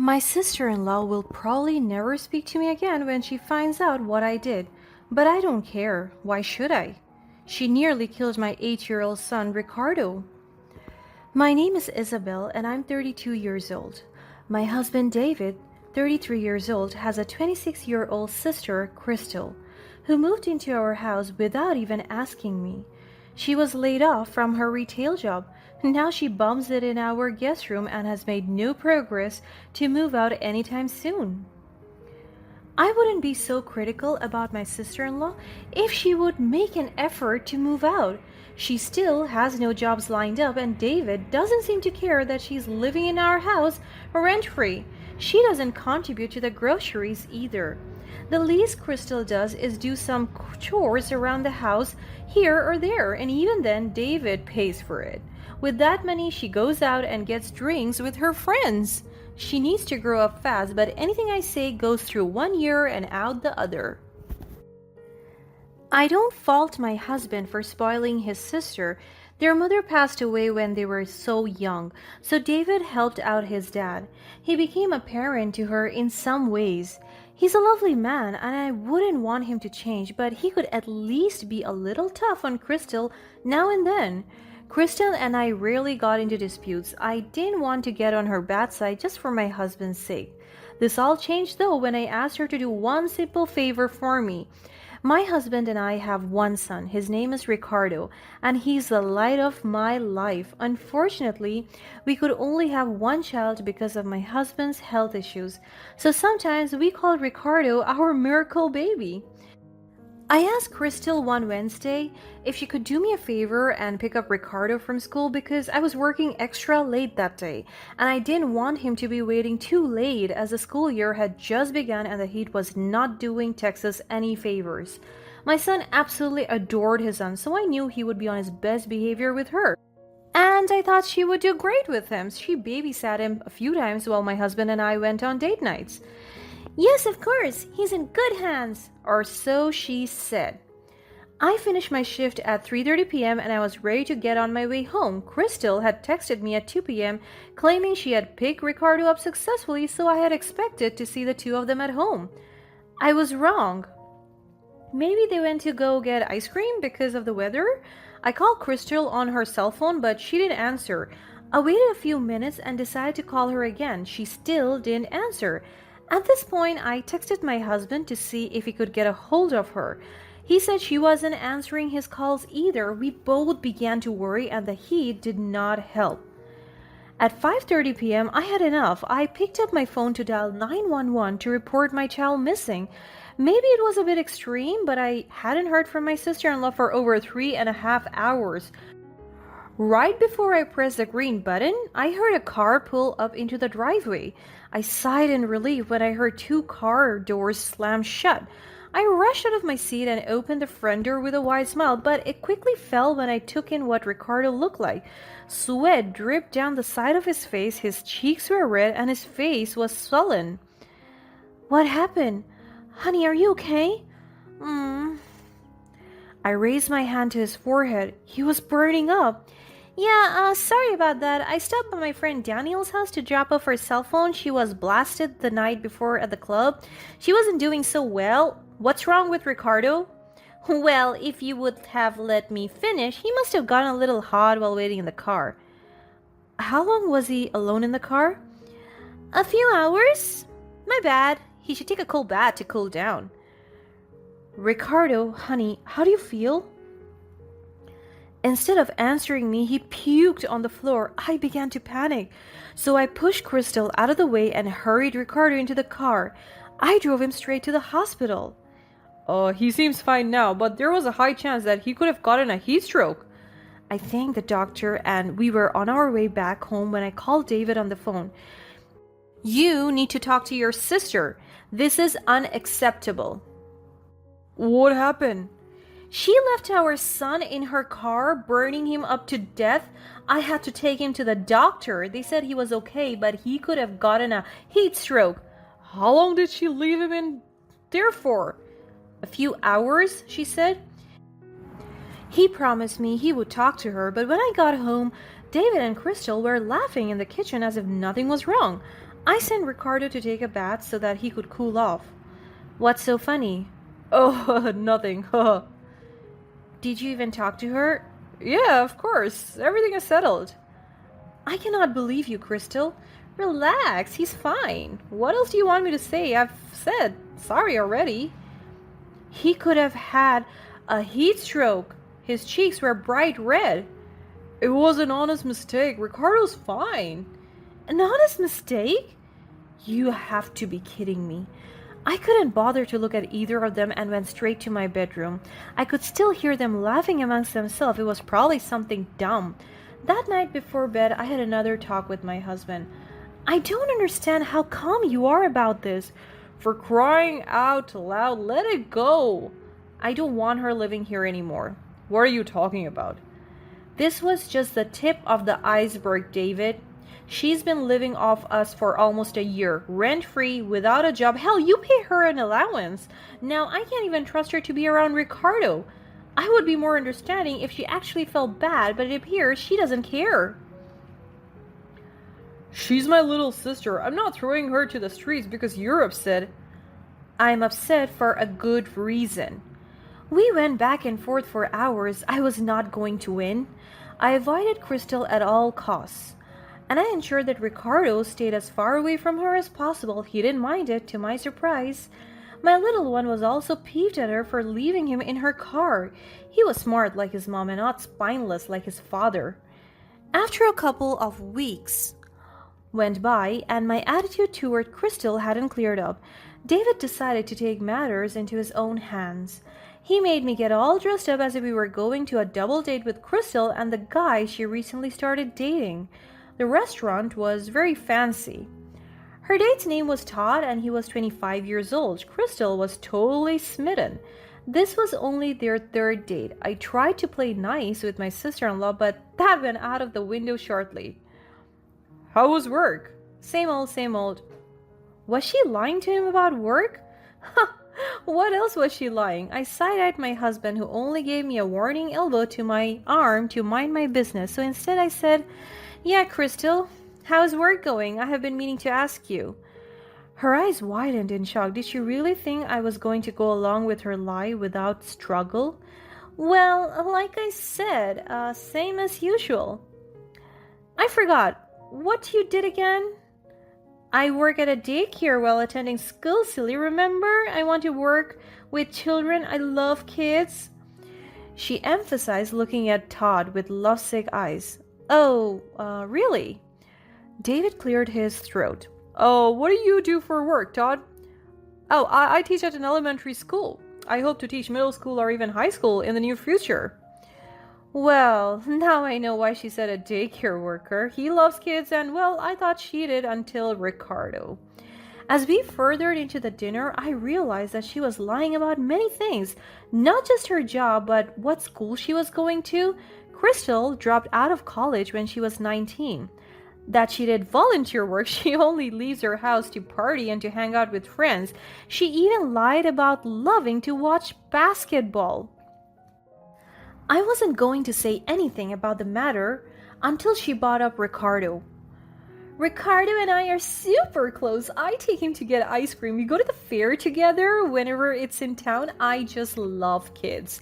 My sister-in-law will probably never speak to me again when she finds out what I did, but I don't care. Why should I? She nearly killed my 8-year-old son, Ricardo. My name is Isabel and I'm 32 years old. My husband, David, 33 years old, has a 26-year-old sister, Crystal, who moved into our house without even asking me. She was laid off from her retail job. Now she bums it in our guest room and has made no progress to move out anytime soon. I wouldn't be so critical about my sister-in-law if she would make an effort to move out. She still has no jobs lined up, and David doesn't seem to care that she's living in our house rent-free. She doesn't contribute to the groceries either. The least Crystal does is do some chores around the house here or there, and even then David pays for it. With that money, she goes out and gets drinks with her friends. She needs to grow up fast, but anything I say goes through one ear and out the other. I don't fault my husband for spoiling his sister. Their mother passed away when they were so young, so David helped out his dad. He became a parent to her in some ways. He's a lovely man, and I wouldn't want him to change, but he could at least be a little tough on Crystal now and then. Crystal and I rarely got into disputes. I didn't want to get on her bad side just for my husband's sake. This all changed though when I asked her to do one simple favor for me. My husband and I have one son. His name is Ricardo, and he's the light of my life. Unfortunately, we could only have one child because of my husband's health issues. So sometimes we call Ricardo our miracle baby. I asked Crystal one Wednesday if she could do me a favor and pick up Ricardo from school because I was working extra late that day, and I didn't want him to be waiting too late as the school year had just begun and the heat was not doing Texas any favors. My son absolutely adored his aunt, so I knew he would be on his best behavior with her. And I thought she would do great with him. She babysat him a few times while my husband and I went on date nights. Yes, of course, he's in good hands, or so she said. I finished my shift at 3:30 p.m. and I was ready to get on my way home. Crystal had texted me at 2 p.m. claiming she had picked Ricardo up successfully, so I had expected to see the two of them at home. I was wrong. Maybe they went to go get ice cream because of the weather? I called Crystal on her cell phone, but she didn't answer. I waited a few minutes and decided to call her again. She still didn't answer. At this point, I texted my husband to see if he could get a hold of her. He said she wasn't answering his calls either. We both began to worry, and the heat did not help. At 5:30 p.m., I had enough. I picked up my phone to dial 911 to report my child missing. Maybe it was a bit extreme, but I hadn't heard from my sister-in-law for over 3.5 hours. Right before I pressed the green button, I heard a car pull up into the driveway. I sighed in relief when I heard two car doors slam shut. I rushed out of my seat and opened the front door with a wide smile, but it quickly fell when I took in what Ricardo looked like. Sweat dripped down the side of his face, his cheeks were red, and his face was swollen. What happened? Honey, are you okay? I raised my hand to his forehead. He was burning up. Yeah, sorry about that. I stopped by my friend Danielle's house to drop off her cell phone. She was blasted the night before at the club. She wasn't doing so well. What's wrong with Ricardo? Well, if you would have let me finish, he must have gotten a little hot while waiting in the car. How long was he alone in the car? A few hours. My bad. He should take a cold bath to cool down. Ricardo, honey, how do you feel? Instead of answering me, he puked on the floor. I began to panic, so I pushed Crystal out of the way and hurried Ricardo into the car. I drove him straight to the hospital. He seems fine now, but there was a high chance that he could have gotten a heat stroke. I thanked the doctor, and we were on our way back home when I called David on the phone. You need to talk to your sister. This is unacceptable. What happened? She left our son in her car, burning him up to death. I had to take him to the doctor. They said he was okay, but he could have gotten a heat stroke. How long did she leave him in there for? A few hours, she said. He promised me he would talk to her, but when I got home, David and Crystal were laughing in the kitchen as if nothing was wrong. I sent Ricardo to take a bath so that he could cool off. What's so funny? Oh, nothing. Did you even talk to her? Yeah, of course. Everything is settled. I cannot believe you, Crystal. Relax, he's fine. What else do you want me to say? I've said sorry already. He could have had a heat stroke. His cheeks were bright red. It was an honest mistake. Ricardo's fine. An honest mistake? You have to be kidding me. I couldn't bother to look at either of them and went straight to my bedroom. I could still hear them laughing amongst themselves. It was probably something dumb. That night before bed, I had another talk with my husband. I don't understand how calm you are about this. For crying out loud, let it go. I don't want her living here anymore. What are you talking about? This was just the tip of the iceberg, David. She's been living off us for almost a year, rent-free, without a job. Hell, you pay her an allowance. Now, I can't even trust her to be around Ricardo. I would be more understanding if she actually felt bad, but it appears she doesn't care. She's my little sister. I'm not throwing her to the streets because you're upset. I'm upset for a good reason. We went back and forth for hours. I was not going to win. I avoided Crystal at all costs. And I ensured that Ricardo stayed as far away from her as possible. He didn't mind it, to my surprise. My little one was also peeved at her for leaving him in her car. He was smart like his mom and not spineless like his father. After a couple of weeks went by and my attitude toward Crystal hadn't cleared up, David decided to take matters into his own hands. He made me get all dressed up as if we were going to a double date with Crystal and the guy she recently started dating. The restaurant was very fancy. Her date's name was Todd and he was 25 years old. Crystal was totally smitten. This was only their third date. I tried to play nice with my sister-in-law, but that went out of the window shortly. How was work? Same old, same old. Was she lying to him about work? What else was she lying? I side-eyed my husband, who only gave me a warning elbow to my arm to mind my business. So instead I said, yeah, Crystal, how's work going? I have been meaning to ask you. Her eyes widened in shock. Did she really think I was going to go along with her lie without struggle? Well, like I said, same as usual. I forgot. What you did again? I work at a daycare while attending school, silly. Remember? I want to work with children. I love kids. She emphasized, looking at Todd with lovesick eyes. Oh, really? David cleared his throat. Oh, what do you do for work, Todd? Oh, I teach at an elementary school. I hope to teach middle school or even high school in the near future. Well, now I know why she said a daycare worker. He loves kids and, well, I thought she did until Ricardo. As we furthered into the dinner, I realized that she was lying about many things. Not just her job, but what school she was going to. Crystal dropped out of college when she was 19. That she did volunteer work. She only leaves her house to party and to hang out with friends. She even lied about loving to watch basketball. I wasn't going to say anything about the matter until she brought up Ricardo. Ricardo and I are super close. I take him to get ice cream. We go to the fair together whenever it's in town. I just love kids.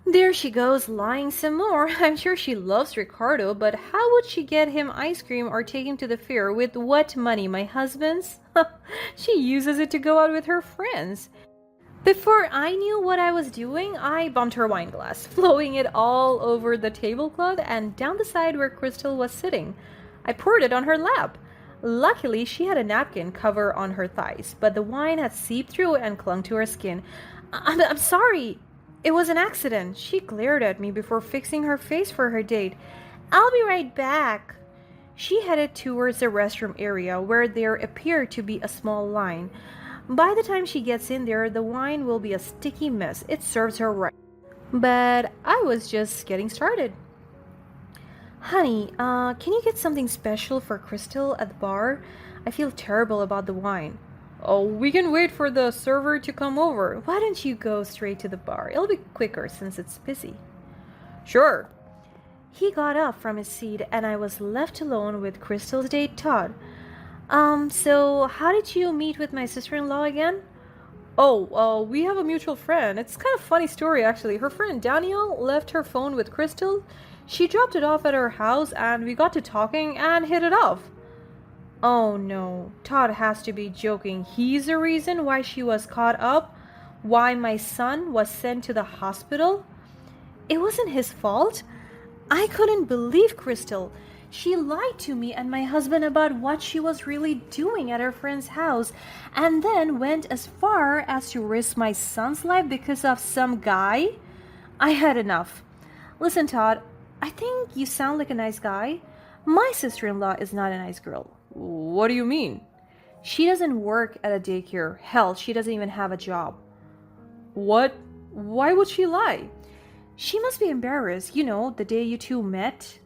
There she goes, lying some more. I'm sure she loves Ricardo, but how would she get him ice cream or take him to the fair? With what money? My husband's? She uses it to go out with her friends. Before I knew what I was doing, I bumped her wine glass, flowing it all over the tablecloth and down the side where Crystal was sitting. I poured it on her lap. Luckily, she had a napkin cover on her thighs, but the wine had seeped through and clung to her skin. I'm sorry. It was an accident. She glared at me before fixing her face for her date. I'll be right back. She headed towards the restroom area where there appeared to be a small line. By the time she gets in there, the wine will be a sticky mess. It serves her right. But I was just getting started. Honey, can you get something special for Crystal at the bar? I feel terrible about the wine. Oh, we can wait for the server to come over. Why don't you go straight to the bar? It'll be quicker since it's busy. Sure. He got up from his seat and I was left alone with Crystal's date Todd. So how did you meet with my sister-in-law again? Oh, we have a mutual friend. It's kind of funny story actually. Her friend Danielle left her phone with Crystal. She dropped it off at her house and we got to talking and hit it off. Oh no, Todd has to be joking. He's the reason why she was caught up, why my son was sent to the hospital. It wasn't his fault. I couldn't believe Crystal. She lied to me and my husband about what she was really doing at her friend's house and then went as far as to risk my son's life because of some guy. I had enough. Listen, Todd, I think you sound like a nice guy. My sister-in-law is not a nice girl. What do you mean? She doesn't work at a daycare. Hell, she doesn't even have a job. What? Why would she lie? She must be embarrassed, the day you two met.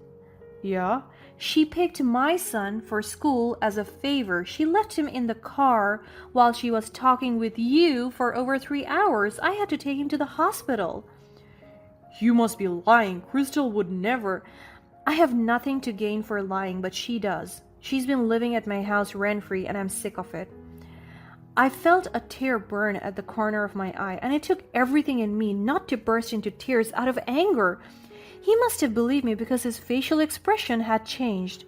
Yeah. She picked my son for school as a favor. She left him in the car while she was talking with you for over 3 hours. I had to take him to the hospital. You must be lying. Crystal would never. I have nothing to gain for lying, but she does. She's been living at my house rent-free and I'm sick of it. I felt a tear burn at the corner of my eye, and it took everything in me not to burst into tears out of anger. He must have believed me because his facial expression had changed.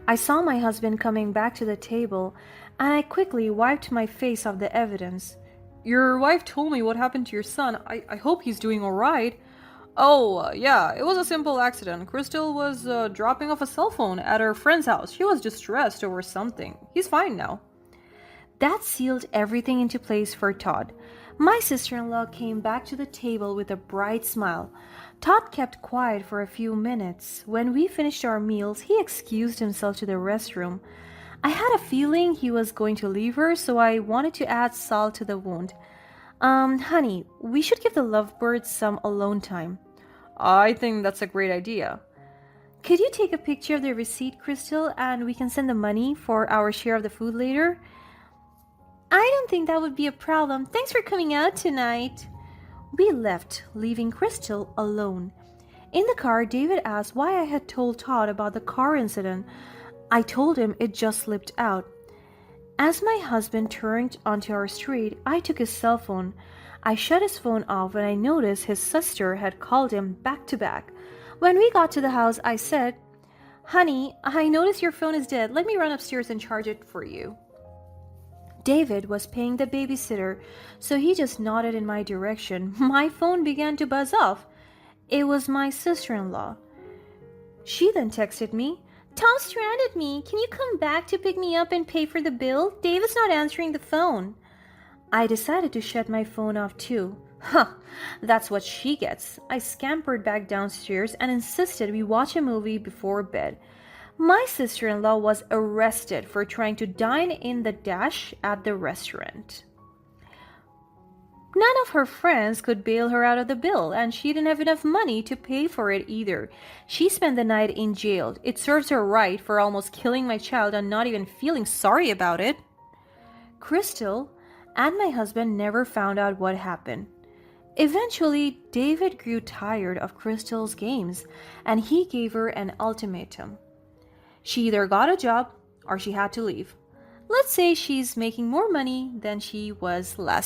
I saw my husband coming back to the table, and I quickly wiped my face off the evidence. Your wife told me what happened to your son. I hope he's doing all right. Oh, yeah, it was a simple accident. Crystal was dropping off a cell phone at her friend's house. She was distressed over something. He's fine now. That sealed everything into place for Todd. My sister-in-law came back to the table with a bright smile. Todd kept quiet for a few minutes. When we finished our meals, he excused himself to the restroom. I had a feeling he was going to leave her, so I wanted to add salt to the wound. Honey, we should give the lovebirds some alone time. I think that's a great idea. Could you take a picture of the receipt, Crystal, and we can send the money for our share of the food later? I don't think that would be a problem. Thanks for coming out tonight. We left, leaving Crystal alone. In the car, David asked why I had told Todd about the car incident. I told him it just slipped out. As my husband turned onto our street, I took his cell phone. I shut his phone off when I noticed his sister had called him back to back. When we got to the house, I said, Honey, I noticed your phone is dead. Let me run upstairs and charge it for you. David was paying the babysitter, so he just nodded in my direction. My phone began to buzz off. It was my sister-in-law. She then texted me, Tom stranded me. Can you come back to pick me up and pay for the bill? David's not answering the phone. I decided to shut my phone off too. Huh, that's what she gets. I scampered back downstairs and insisted we watch a movie before bed. My sister-in-law was arrested for trying to dine in the dash at the restaurant. None of her friends could bail her out of the bill, and she didn't have enough money to pay for it either. She spent the night in jail. It serves her right for almost killing my child and not even feeling sorry about it. Crystal and my husband never found out what happened. Eventually, David grew tired of Crystal's games, and he gave her an ultimatum. She either got a job or she had to leave. Let's say she's making more money than she was last